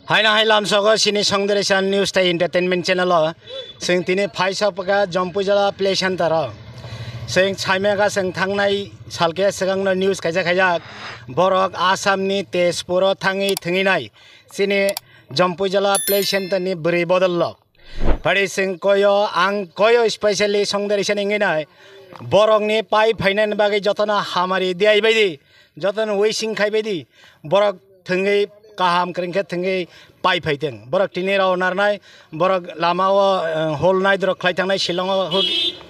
हायना हायलाम सगो सिनी संदेशन news tie entertainment channel जों दिनै फाइसापका जम्पुजला प्ले सेन्टर जों साइमेगा जों थांनाय सालके सिगांनो न्यूज खायजा खायजा बरक आसामनि तेजपुर थाङै थङैनाय सिनि जम्पुजला प्ले सेन्टरनि बोरै बदल फारि जों कयो आं कयो स्पेशली संदेशन इंगिनाय बरकनि पाइ फाइनायनि बागै जतना हामारि दियाय बायदि जतन वेसिं खाय बायदि बरक थङै kaham keringke tengge pai faiteng borok tini rao narnai borok lama o holnai drok klai tangnai silong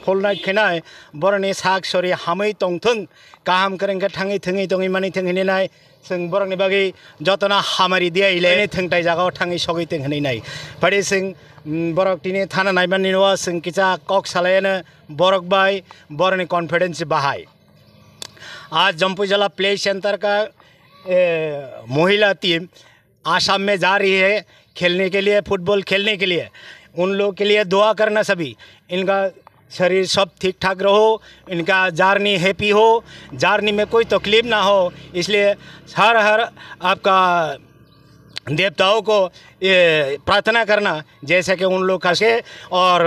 holnai khenai boroni sak sori hamai tongthung kaham keringke thangi thengi tongi mani thengini nai जों बरकनि बागै जतना हामारि दिया इले थंगtai जागाव थाङै सगै थंहनै नाय फारि जों बरक तिनि थाना नायबानि नवा जों किचा कक सालायनो बरक बाय बरनि कॉन्फिडेंस बाहाय आज जम्पुजला प्ले सेंटर का महिला टीम आसाम में जा रही है खेलने के लिए फुटबॉल खेलने के लिए उन लोग के लिए दुआ करना सभी इनका शरीर सब ठीक ठाक रहो इनका जर्नी हैप्पी हो जर्नी में कोई तकलीफ ना हो इसलिए हर आपका देवताओं को ये प्रार्थना करना जैसे कि उन लोग कैसे और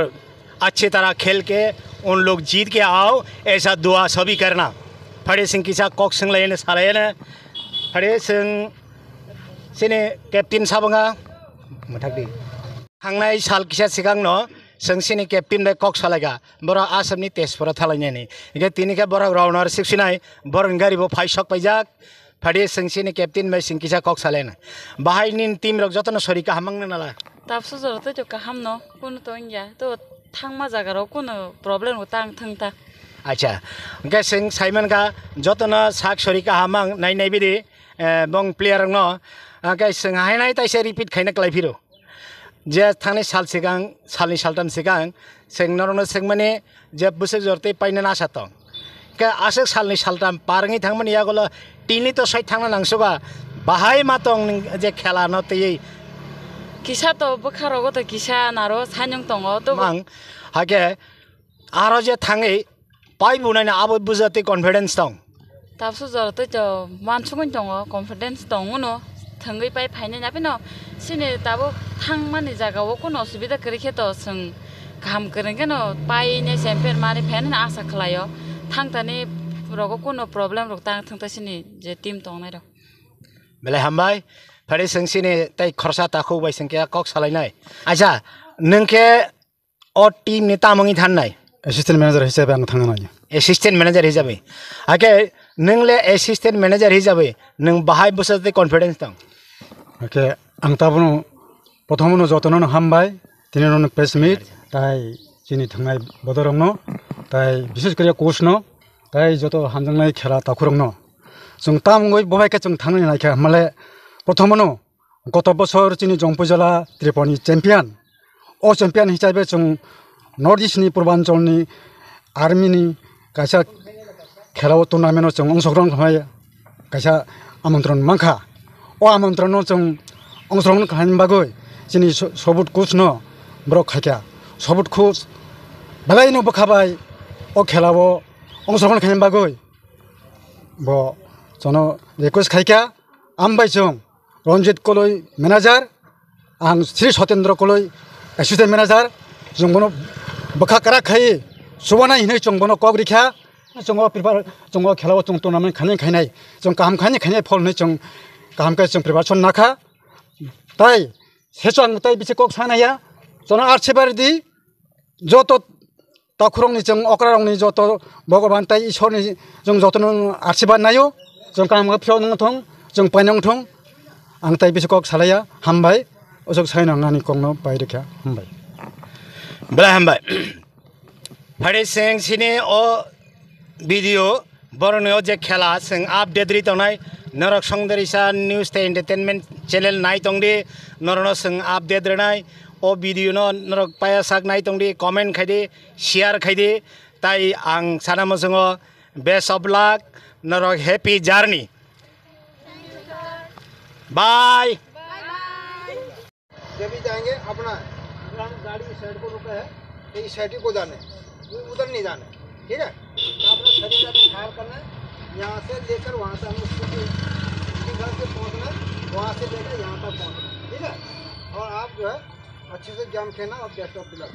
अच्छी तरह खेल के उन लोग जीत के आओ ऐसा दुआ सभी करना फड़े सिंह किसा कॉक सिंह लेने सारे ने फड़े सिंह सिने कैप्टन साबंगा मथाकदी थांनाय साल किसा सिगां न जोंसिनि कैप्टन बे कक सालायगा बर आसामनि तेजपुर थालायनायनि इके तिनिके बर राउन्डर सिक्सिनाय बरन गारिबो फाइसक पाइजाक फादि जोंसिनि कैप्टन बे सिंकिसा कक सालायना बाहायनि टीम रक जतन सरिका हामंग नाला तापसो जरत जो काहाम न कोन तो इंया तो थांमा जागाराव कोन प्रॉब्लेम होता आं थंगता अच्छा ओके जों साइमन का जतन साक सरिका हामंग नाय बिदि बं प्लेयार न ओके जों हायनाय ताइसे रिपिट खायना क्लाइफिरो जे थांनाय साल सिगां सालनि सालथाम सिगां जों नरनो जों माने जे बोसोर जरते पाइना आसा दं के आसो सालनि सालथाम पारङै थांमोन यागल टिनि तो साइड थांना नांसोबा बाहाय मातं जे खेला न तै किसा तो बखाराव तो किसा नारो सानजों दङ तो मां हागे आरो जे थाङै पाइ बुनायना आबो बुजाते कॉन्फिडेंस दं तापसो जरत जो मानसुगन दङ कॉन्फिडेंस दङ न थंगै पाइ फाइनाय नाबे न सिने ताबो थांमानि जागाव कोन असुबिदा करिखे तो जों काम करेंगे न पाइने चेम्पियन माने फेन आशा खलायो थांतानि रगो कोन प्रॉब्लेम रक्ता थांतासिनि जे टीम दंनाय र बेले हामबाय फारि जोंसिनि ताइ खरसा ताखौ बाय संके कक सालायनाय आजा नोंके अ टीम नि तामङै थाननाय एसिस्टेंट मैनेजर हिसाबै आं थांनो नायो एसिस्टेंट मैनेजर हिसाबै आके नोंले एसिस्टेंट मैनेजर हिसाबै नों बाहाय बोसोरते कॉन्फिडेंस दं ओके आं ताबनो प्रथमनो जतननो हामबाय तिनिनो पेसमिट ताइ जिनि थांनाय बदरंनो ताइ विशेष करिया कोचनो ताइ जत हामजंनाय खेला ताखुरंनो जों तामङै बहायके जों थांनो नायखे माले प्रथमनो गत बोसोर जिनि जम्पुजला त्रिपुरानि चेम्पियन अ चेम्पियन हिसाबै जों नर्थ इस्टनि पूर्वांचलनि आर्मीनि कायसा खेलाव टुर्नामेन्टआव जों अंशग्रहण खालामनाय कायसा आमन्त्रण मांखा अ आमन्त्रणआव जों अंशग्रहण खालामनायनि बागै जोंनि सबुत कोचनो ब्रक खायखा सबुत कोच बेलायनो बोखाबाय अ खेलाव अंशग्रहण खालामनायनि बागै ब जनो रिक्वेस्ट खायखा आमबाय जों रन्जित कलय मेनेजार आं श्री सत्येन्द्र कलय एसिस्टेंट मेनेजार जों बनो बोखा करा खायो सुबाना हिनै जों बनो कक रिखा जों प्रिपेयर जों खेलाव जों टुर्नामेन्ट खायनाय जों गाहाम खायनाय फलनै जों गाहामखाय जों प्रिपेरेसन नाखा ताइ सेसो आं ताइ बिसे कक सानाया जना आर्सेबारदि जत ताखुरंनि जों अक्रारंनि जत भगवान ताइ ईश्वरनि जों जतन आर्सेबाद नायो जों गाहाम फियाव नों थं जों पाइनां थं आं ताइ बिसे कक सालाया हामबाय अजक सायनांनानि ककनो बायरेखा हामबाय बला हामबाय फारि जों सिनि अ भिडिअ बरनो जे खेला जों आपडेट रि तंनाय नरक संदेशा न्यूज ते एंटरटेनमेंट चैनल नाय तंदि नरनो जों आपडेट रनाय अ भिडिअ न नरक पाया साक नाय तंदि कमेन्ट खायदि शेयर खायदि ताइ आं सानामो जोङो बेस्ट अफ लक नरक हैप्पी जर्नी बाय जब भी जाएंगे अपना गाड़ी साइड को रुका है तो इस साइड को जाना है उधर नहीं जाना है ठीक है अपना शरीर का ख्याल करना है यहाँ से लेकर वहाँ से हमें घर से पहुँचना है वहाँ से लेकर यहाँ तक पहुँचना ठीक है। जो है अच्छे से जाम खेना और बेस्ट ऑफ लक।